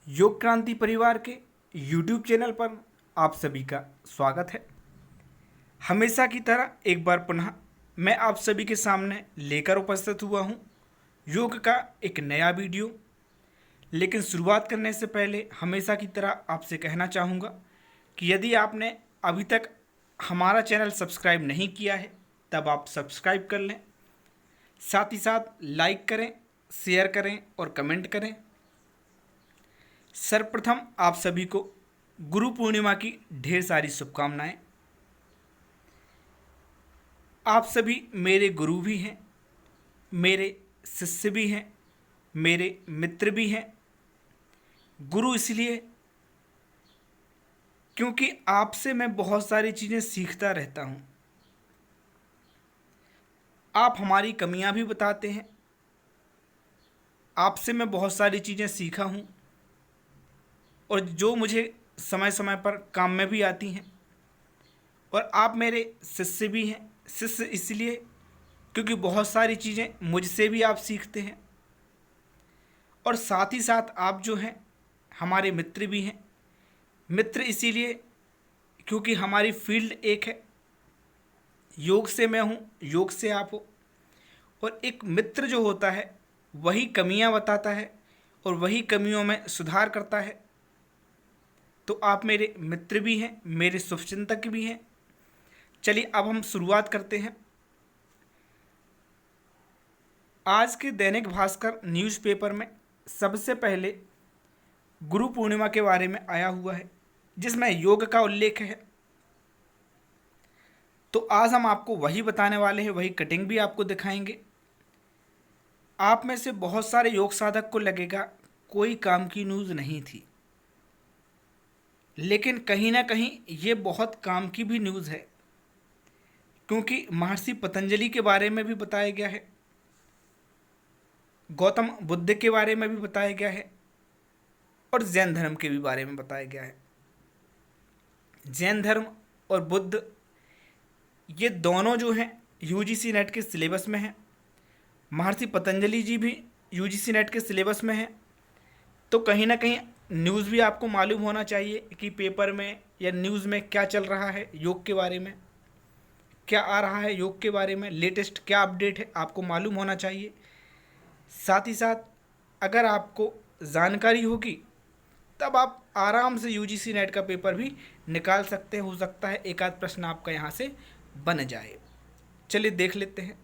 योग क्रांति परिवार के YouTube चैनल पर आप सभी का स्वागत है। हमेशा की तरह एक बार पुनः मैं आप सभी के सामने लेकर उपस्थित हुआ हूँ योग का एक नया वीडियो। लेकिन शुरुआत करने से पहले हमेशा की तरह आपसे कहना चाहूँगा कि यदि आपने अभी तक हमारा चैनल सब्सक्राइब नहीं किया है तब आप सब्सक्राइब कर लें, साथ ही साथ लाइक करें, शेयर करें और कमेंट करें। सर्वप्रथम आप सभी को गुरु पूर्णिमा की ढेर सारी शुभकामनाएं। आप सभी मेरे गुरु भी हैं, मेरे शिष्य भी हैं, मेरे मित्र भी हैं। गुरु इसलिए क्योंकि आपसे मैं बहुत सारी चीज़ें सीखता रहता हूँ। आप हमारी कमियां भी बताते हैं, आपसे मैं बहुत सारी चीज़ें सीखा हूँ और जो मुझे समय समय पर काम में भी आती हैं। और आप मेरे शिष्य भी हैं। शिष्य इसलिए क्योंकि बहुत सारी चीज़ें मुझसे भी आप सीखते हैं और साथ ही साथ आप जो हैं हमारे मित्र भी हैं। मित्र इसीलिए क्योंकि हमारी फील्ड एक है, योग से मैं हूँ, योग से आप हो। और एक मित्र जो होता है वही कमियां बताता है और वही कमियों में सुधार करता है। तो आप मेरे मित्र भी हैं, मेरे शुभचिंतक भी हैं। चलिए अब हम शुरुआत करते हैं। आज के दैनिक भास्कर न्यूज़पेपर में सबसे पहले गुरु पूर्णिमा के बारे में आया हुआ है जिसमें योग का उल्लेख है। तो आज हम आपको वही बताने वाले हैं, वही कटिंग भी आपको दिखाएंगे। आप में से बहुत सारे योग साधक को लगेगा कोई काम की न्यूज़ नहीं थी, लेकिन कहीं ना कहीं ये बहुत काम की भी न्यूज़ है क्योंकि महर्षि पतंजलि के बारे में भी बताया गया है, गौतम बुद्ध के बारे में भी बताया गया है और जैन धर्म के भी बारे में बताया गया है। जैन धर्म और बुद्ध ये दोनों जो हैं यूजीसी नेट के सिलेबस में हैं। महर्षि पतंजलि जी भी यूजीसी नेट के सिलेबस में हैं। तो कहीं ना कहीं न्यूज़ भी आपको मालूम होना चाहिए कि पेपर में या न्यूज़ में क्या चल रहा है, योग के बारे में क्या आ रहा है, योग के बारे में लेटेस्ट क्या अपडेट है आपको मालूम होना चाहिए। साथ ही साथ अगर आपको जानकारी होगी तब आप आराम से यूजीसी नेट का पेपर भी निकाल सकते हैं। हो सकता है एक आध प्रश्न आपका यहाँ से बन जाए। चलिए देख लेते हैं।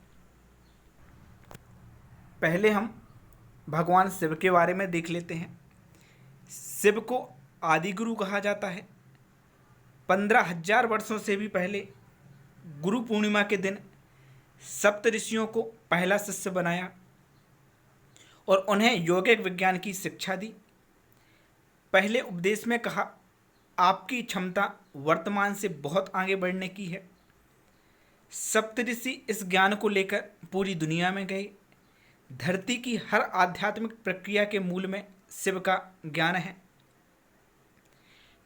पहले हम भगवान शिव के बारे में देख लेते हैं। शिव को आदि गुरु कहा जाता है। 15,000 वर्षों से भी पहले गुरु पूर्णिमा के दिन सप्त ऋषियों को पहला शिष्य बनाया और उन्हें योगिक विज्ञान की शिक्षा दी। पहले उपदेश में कहा, आपकी क्षमता वर्तमान से बहुत आगे बढ़ने की है। सप्तऋषि इस ज्ञान को लेकर पूरी दुनिया में गए। धरती की हर आध्यात्मिक प्रक्रिया के मूल में शिव का ज्ञान है।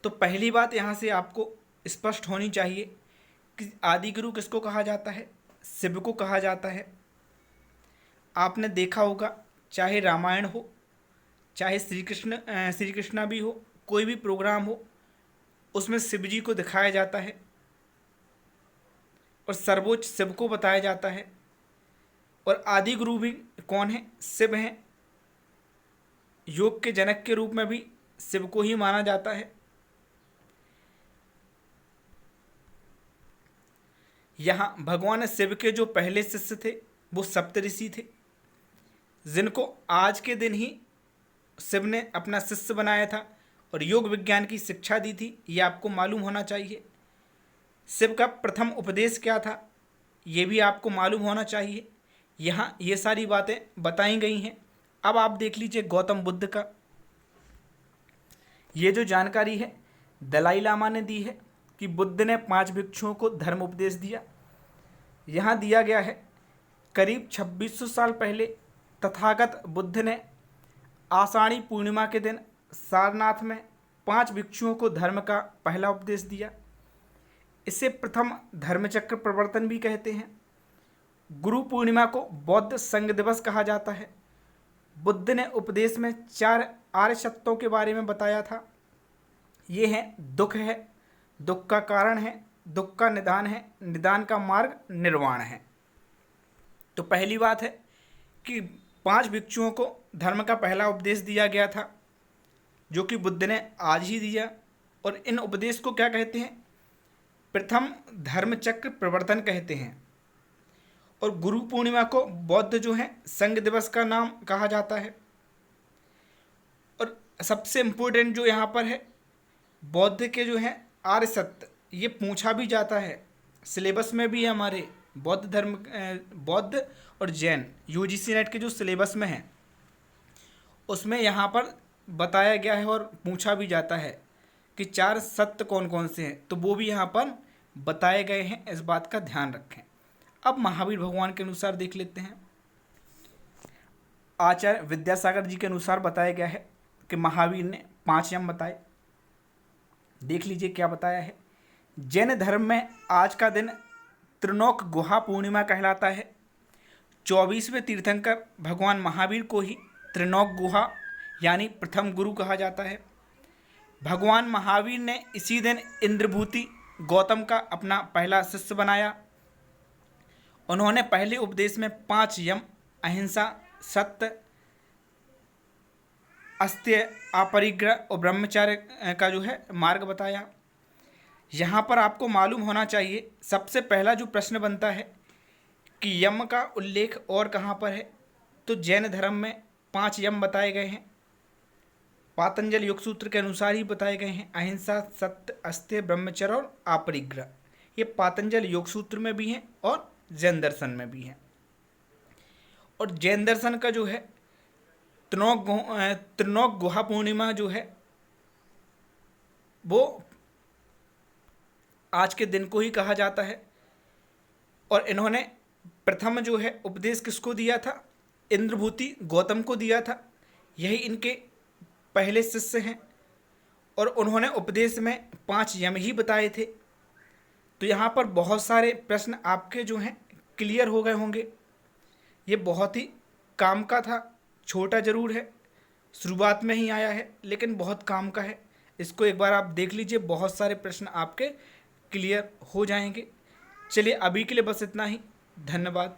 तो पहली बात यहाँ से आपको स्पष्ट होनी चाहिए कि आदि गुरु किसको कहा जाता है? शिव को कहा जाता है। आपने देखा होगा चाहे रामायण हो, चाहे श्री कृष्णा भी हो, कोई भी प्रोग्राम हो उसमें शिव जी को दिखाया जाता है और सर्वोच्च शिव को बताया जाता है। और आदि गुरु भी कौन है? शिव हैं। योग के जनक के रूप में भी शिव को ही माना जाता है। यहाँ भगवान शिव के जो पहले शिष्य थे वो सप्तऋषि थे, जिनको आज के दिन ही शिव ने अपना शिष्य बनाया था और योग विज्ञान की शिक्षा दी थी। ये आपको मालूम होना चाहिए। शिव का प्रथम उपदेश क्या था ये भी आपको मालूम होना चाहिए। यहाँ ये सारी बातें बताई गई हैं। अब आप देख लीजिए गौतम बुद्ध का। ये जो जानकारी है दलाई लामा ने दी है कि बुद्ध ने 5 भिक्षुओं को धर्म उपदेश दिया। यहाँ दिया गया है करीब 2600 साल पहले तथागत बुद्ध ने आषाढ़ी पूर्णिमा के दिन सारनाथ में 5 भिक्षुओं को धर्म का पहला उपदेश दिया। इसे प्रथम धर्मचक्र प्रवर्तन भी कहते हैं। गुरु पूर्णिमा को बौद्ध संघ दिवस कहा जाता है। बुद्ध ने उपदेश में 4 आर्य सत्यों के बारे में बताया था। ये है दुख है, दुख का कारण है, दुख का निदान है, निदान का मार्ग निर्वाण है। तो पहली बात है कि 5 भिक्षुओं को धर्म का पहला उपदेश दिया गया था, जो कि बुद्ध ने आज ही दिया। और इन उपदेश को क्या कहते हैं? प्रथम धर्मचक्र प्रवर्तन कहते हैं। और गुरु पूर्णिमा को बौद्ध जो है संघ दिवस का नाम कहा जाता है। और सबसे इम्पोर्टेंट जो यहाँ पर है, बौद्ध के जो है आर्य सत्य, ये पूछा भी जाता है, सिलेबस में भी है हमारे बौद्ध धर्म, बौद्ध और जैन यूजीसी नेट के जो सिलेबस में है उसमें यहाँ पर बताया गया है और पूछा भी जाता है कि 4 सत्य कौन कौन से हैं, तो वो भी यहाँ पर बताए गए हैं, इस बात का ध्यान रखें। अब महावीर भगवान के अनुसार देख लेते हैं। आचार्य विद्यासागर जी के अनुसार बताया गया है कि महावीर ने 5 यम बताए। देख लीजिए क्या बताया है। जैन धर्म में आज का दिन त्रिलोक गुहा पूर्णिमा कहलाता है। 24वें तीर्थंकर भगवान महावीर को ही त्रिलोक गुहा यानी प्रथम गुरु कहा जाता है। भगवान महावीर ने इसी दिन इंद्रभूति गौतम का अपना पहला शिष्य बनाया। उन्होंने पहले उपदेश में 5 यम, अहिंसा, सत्य, अस्त्य, अपरिग्रह और ब्रह्मचर्य का जो है मार्ग बताया। यहाँ पर आपको मालूम होना चाहिए, सबसे पहला जो प्रश्न बनता है कि यम का उल्लेख और कहाँ पर है, तो जैन धर्म में 5 यम बताए गए हैं। पातंजल योग सूत्र के अनुसार ही बताए गए हैं। अहिंसा, सत्य, अस्त्य, ब्रह्मचर्य और अपरिग्रह, ये पातंजल योग सूत्र में भी हैं और जैन दर्शन में भी हैं। और जैन दर्शन का जो है त्रिलोक गुहा पूर्णिमा जो है वो आज के दिन को ही कहा जाता है। और इन्होंने प्रथम जो है उपदेश किसको दिया था? इंद्रभूति गौतम को दिया था। यही इनके पहले शिष्य हैं और उन्होंने उपदेश में 5 यम ही बताए थे। तो यहाँ पर बहुत सारे प्रश्न आपके जो हैं क्लियर हो गए होंगे। ये बहुत ही काम का था, छोटा ज़रूर है, शुरुआत में ही आया है, लेकिन बहुत काम का है। इसको एक बार आप देख लीजिए, बहुत सारे प्रश्न आपके क्लियर हो जाएंगे। चलिए अभी के लिए बस इतना ही। धन्यवाद।